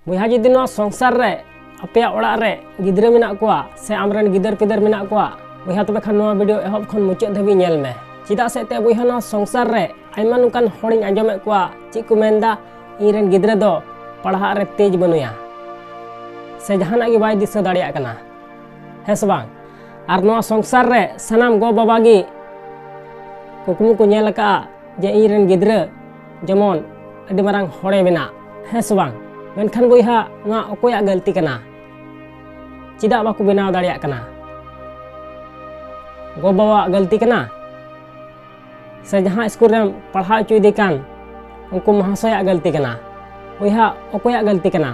बुहा जुदी संसार रे अपया ओड़ा रे गिद्रा मेना कोआ से आमरन गिदर पिदर मेना कोआ बुहा तबे खान नोआ वीडियो एहब खन मुचाद धाबी नेल मे चिदा से ते बुहा नोआ संसार रे आयमा नुकान हॉडिंग आंजमे कोआ ची को मेनदा इरेन गिद्रा दो पढ़ा रे तेज बनुया से जहाना गे बाय दिसा दाड़िया कना है से बांग आर नोआ संसार रे सनाम गो बाबा गी कुकमु को नेल का जे इरेन गिद्रा जेमन अडी मारांग हॉडे मेना है से बांग मेनखान बुहा नोआ अकोया गलती कना चिदा बाको बनाव दाड़िया कना गो बाबा गलती कना से जहाँ स्कूल रे पढ़ा चुदी कान उनको महाशया गलती कना बुहा अकोया गलती कना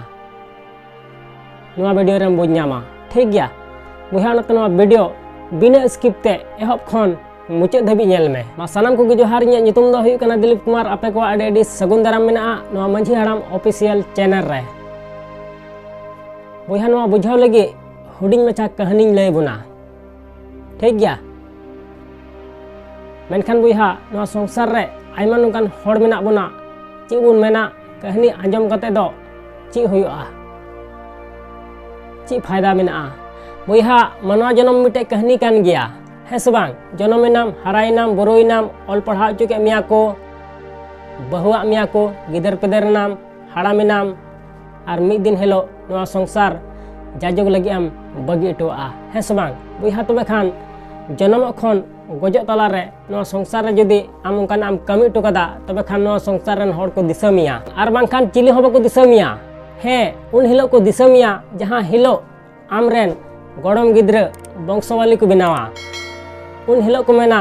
नोआ वीडियो रे बुझ नामा ठीक गया बुहा नते नोआ वीडियो बिना स्किप ते एहब खन मुचाद धाबी नेल मे मा सानाम को जोहार इᱧᱟᱜ ᱧᱩᱛᱩᱢ ᱫᱚ ᱦᱩᱭᱩᱜ ᱠᱟᱱᱟ ᱫᱤᱞᱤᱯ ᱠᱩᱢᱟᱨ ᱟᱯᱮ ᱠᱚ ᱟᱹᱰᱤ ᱟᱹᱰᱤ ᱥᱟᱹᱜᱩᱱ ᱫᱟᱨᱟᱢ ᱢᱮᱱᱟᱜᱼᱟ ᱱᱚᱣᱟ ᱢᱟᱹᱡᱷᱤ ᱦᱟᱲᱟᱢ ᱚᱯᱷᱤᱥᱤᱭᱟᱞ ᱪᱮᱱᱮᱞ ᱨᱮ ᱵᱚᱭᱦᱟ ᱱᱚᱣᱟ ᱵᱩᱡᱷᱟᱹᱣ ᱞᱟᱹᱜᱤᱫ ᱦᱩᱰᱤᱧ ᱢᱟᱪᱷᱟ ᱠᱟᱹᱦᱱᱤᱧ ᱞᱟᱹᱭ ᱵᱚᱱᱟ ᱴᱷᱤᱠ ᱜᱮᱭᱟ ᱢᱮᱱᱠᱷᱟन ᱵᱚᱭᱦᱟ ᱱᱚᱣᱟ ᱥᱚᱝᱥᱟᱨ ᱨᱮ ᱟᱭᱢᱟ ᱱᱚᱝᱠᱟᱱ ᱦᱚᱲ ᱢᱮᱱᱟᱜ ᱵᱚᱱᱟ ᱪᱮᱫ ᱵᱚᱱ ᱢᱮᱱᱟ ᱠᱟᱹᱦᱱᱤ ᱟᱸᱡᱚᱢ ᱠᱟᱛᱮ ᱫᱚ ᱪᱮᱫ ᱦᱩᱭᱩᱜᱼᱟ ᱪᱮᱫ ᱯᱷᱟᱭᱫᱟ ᱢᱮᱱᱟᱜᱼᱟ ᱵᱚᱭᱦᱟ ᱢᱟᱱᱣᱟ ᱡᱚᱱᱚᱢ ᱢᱤᱫᱴᱮᱡ ᱠᱟᱹᱦᱱᱤ ᱠᱟᱱ ᱜᱮᱭᱟ है से बांग जन्मेनाम हरायनाम बुरुयनाम ऑल पढ़ा चुके मिया को बहुआ मिया को गिदर पिदर नाम हाड़ामिनाम और मिद दिन हेलो नवा संसार जाजोग लगी आम बगी टोआ है से बांग बुहा तबे खान जन्म खन गजो तला रे नवा संसार रे जदी आम उनकान आम कमी टो कदा तबे खान नवा संसार रन हड़ को दिसमिया और बांखान चिली होबो को दिसमिया है उन हिलो को दिसमिया जहां हिलो आमरेन गड़म गिद्र वंशवाली को बनावा उन हिलो को मेना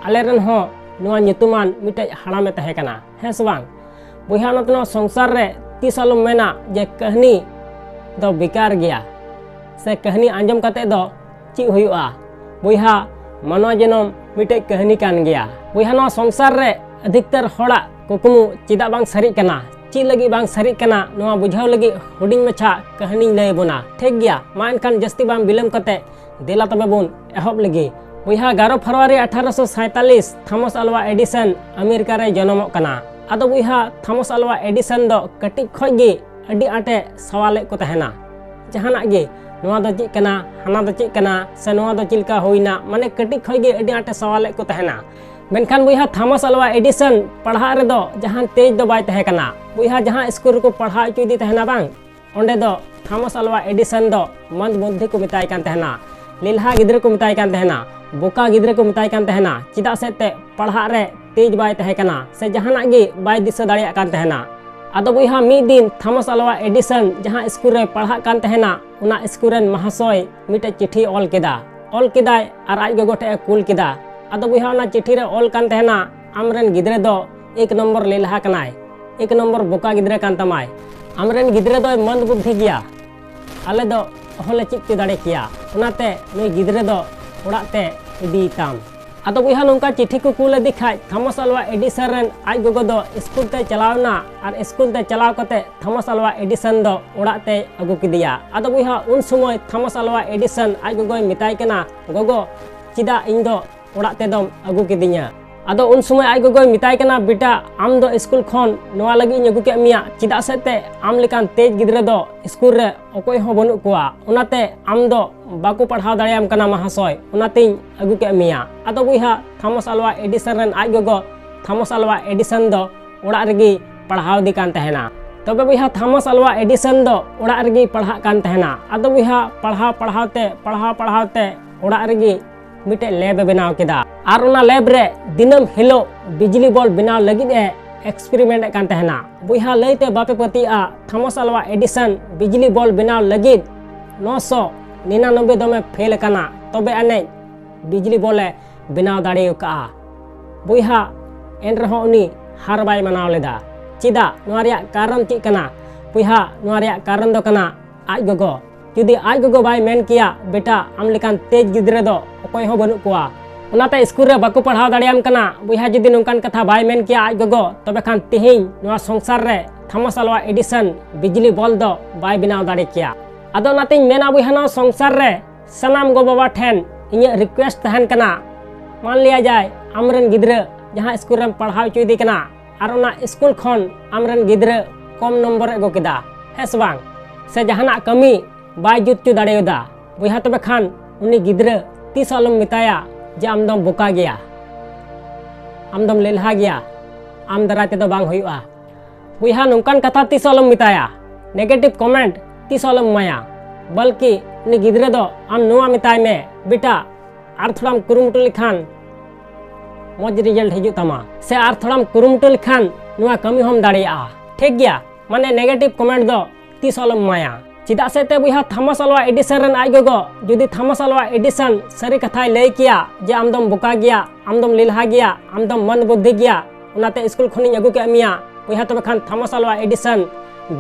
आलेरन हो नोआ ᱧᱩᱛᱩᱢᱟᱱ मिटे हाड़ामे तहे कना है से बांग बुहा नतनो संसार रे तीस आलम मेना जे कहनी दो बेकार गया से कहनी आंजम कते दो ची हुयुआ बुहा मानव जनम मिटे कहनी कान गया बुहा नोआ संसार रे अधिकतर होड़ा कुकमु चिदा बांग सरी कना ची लगी बांग सरी कना नोआ बुझाव लगी हुडिंग मछा कहनी लय बोना ठीक गया मा एनखान जस्ती बांग बिलम कते देला तबे बुन एहब लगी बुहा 11 फरवरी 1847 थॉमस अल्वा एडिसन अमेरिका रे जन्मों कना आदो बुहा थॉमस अल्वा एडिसन दो कटिक खोगे अडी आटे सवाल को तहना जहाना गे नोआ दो चिक कना हाना दो चिक कना से नोआ दो चिलका होइना माने कटिक खोगे अडी आटे सवाल को तहना मेनखान बुहा थॉमस अल्वा एडिसन पढ़ा रे दो जहां तेज दो बाय तहे कना बुहा जहां स्कूल को पढ़ा चुदी तहना बांग ओंडे दो थॉमस अल्वा एडिसन दो मंद बुद्धि को मिताय कान तहना लिलहा गिद्र को मिताय कान तहना बोका गिद्रे को मिताय कान तहना चिदा से ते पढ़ा रे तेज बाय तहे कना से जहाना गे बाय दिसा दाड़िया कान तहना आदो बुहा मी दिन थॉमस अल्वा एडिसन जहां स्कूल रे पढ़ा कान तहना उना स्कूल रेन महाशय मिटे चिट्ठी ऑल केदाय और आज गोटे कुल केदा आदो बुहा उना चिट्ठी रे ऑल कान तहना आमरेन गिद्रे दो एक नंबर लेलहा कनाय एक नंबर बोका गिद्रे कान तमाय आमरेन गिद्रे दो मंद बुद्धि गया आले दो होले चित्ती दाड़े किया उनाते नुई गिद्रे दो उड़ाते इदी ताम आदो बुहा नोंका चिट्ठी को कूल दिखाय थॉमस अल्वा एडिसन रेन आज गोगो दो स्कूल ते चलावना और स्कूल ते चलाव कते थॉमस अल्वा एडिसन दो उड़ाते अगु किदिया आदो बुहा उन समय थॉमस अल्वा एडिसन आज गोगो मिताय कना गोगो चिदा इन दो उड़ाते दम अगु किदिया आदो उन समय आज गोगो मिताय कना बेटा आम दो स्कूल खन नोआ लगी अगु के मिया चिदा सेते आम लेकान तेज गिद्रे दो स्कूल रे अकोय हो बनु कोआ उनाते आम दो बाको पढ़ाव दाड़ियाम कना महाशय उनाते अगु के मिया आदो बुहा थॉमस अल्वा एडिसन रेन आज गोगो थॉमस अल्वा एडिसन दो उड़ा रेगी पढ़ाव दी कान तहना तबे बुहा थॉमस अल्वा एडिसन दो उड़ा रेगी पढ़ा कान तहना आदो बुहा पढ़ावते उड़ा रेगी मिटे लैब बनाव केदा और उना लैब रे दिनम हिलो बिजली बॉल बनाव लगी एक्सपेरिमेंट कान तहना बुहा लैते बापे पतिया थॉमस अल्वा एडिसन बिजली बॉल बनाव लगी 999 दमे फेल कना तबे अने बिजली बॉले बनाव दाड़े का बुहा एन रहो उनी हार बाय मनाव लेदा चिदा नोआ रिया कारण ची कना बुहा नोआ रिया कारण दो कना आज गोगो जुदी आज गोगो बाय मेन किया बेटा आम लेकान तेज गिद्रे दो अकोय हो बनु कोआ उनाते स्कूल रे बाको पढ़ाव दाड़ियाम कना बुहा जुदी नोंकान कथा बाय मेन किया आज गोगो तबे खान तिहिं नोआ संसार रे थॉमस अल्वा एडिसन बिजली बॉल दो बाय बनाव दाड़े किया आदो नाते मेना बुहा नोआ संसार रे सनाम गो बाबा ठेन इᱧ रिक्वेस्ट तहन कना मान लिया जाए आमरन गिद्रे जहां स्कूल रे पढ़ाव चुदी कना और उना स्कूल खन आमरन गिद्रे कम नंबर एगो केदा है से बांग से जहाना कमी बाय जुत दाड़ेदा बुहा तबे खान उनी गिद्रा तीस अलम मिताया जे आमदम बोका गया आमदम लेलहा गया आम दराते दो बांग हुआ बुहा नौकान कथा तीस अलम मिताया नेगेटिव कमेंट तीस अलम माया बल्कि उनी गिद्रा दो आम नुआ मिताय में बेटा आर थोड़ाम कुरुमुटु लिखान मज रिजल्ट हिजु तमा से आर थोड़ाम कुरुमुटु लिखान नुआ कमी हम दाड़िया ठीक गया माने नेगेटिव कमेंट दो तीस अलम माया चिदा से ते बुहा थॉमस अल्वा एडिसन रन आज गो जुदी थॉमस अल्वा एडिसन सारी कथाय लय किया जे आमदम बोका गया आमदम लिलहा गया आमदम मन बुद्धि गया उनाते स्कूल खनि अगु के मिया बुहा तबे खान थॉमस अल्वा एडिसन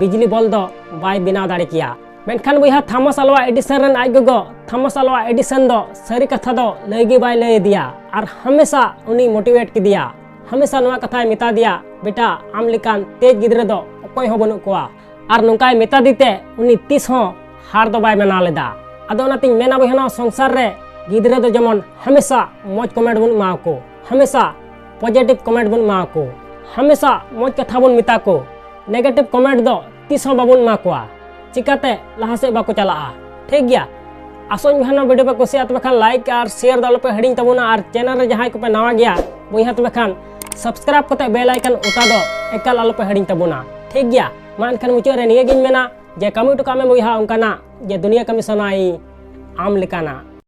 बिजली बल दो बाय बिना दाड़े किया मेनखान बुहा थॉमस अल्वा एडिसन रन आज गो थॉमस अल्वा एडिसन दो सारी कथा दो लय गे बाय लय दिया और हमेशा उनी मोटिवेट की दिया हमेशा नुआ कथाय मिता दिया बेटा आम लिकान तेज गिद्रा दो अकोय हो बनु कोआ और नौकाय मेता दीते उनी तीस हो हार दो बाय मेना लेदा आदो नातिन मेना बहना संसार रे गिद्रा दो जमन हमेशा मौज कमेंट बन मा को हमेशा पॉजिटिव कमेंट बन मा को हमेशा मौज कथा बन मिता को नेगेटिव कमेंट दो तीस हो बाबन मा कोआ चिकाते लहा से बाको चला ठीक गया आसोन बहना वीडियो पे कुसिया तबे खान लाइक और शेयर दो पे हडिंग तबुना और चैनल रे जहां को पे नवा गया बुहा तबे खान सब्सक्राइब कते बेल आइकन उता दो एकाल आलो पे हडिंग तबुना ठीक गया मा एनखान मुचाद रे निये गिन मेना जे कमी टुका में बुहा उनकाना जे दुनिया कमी सनाई आम लिकाना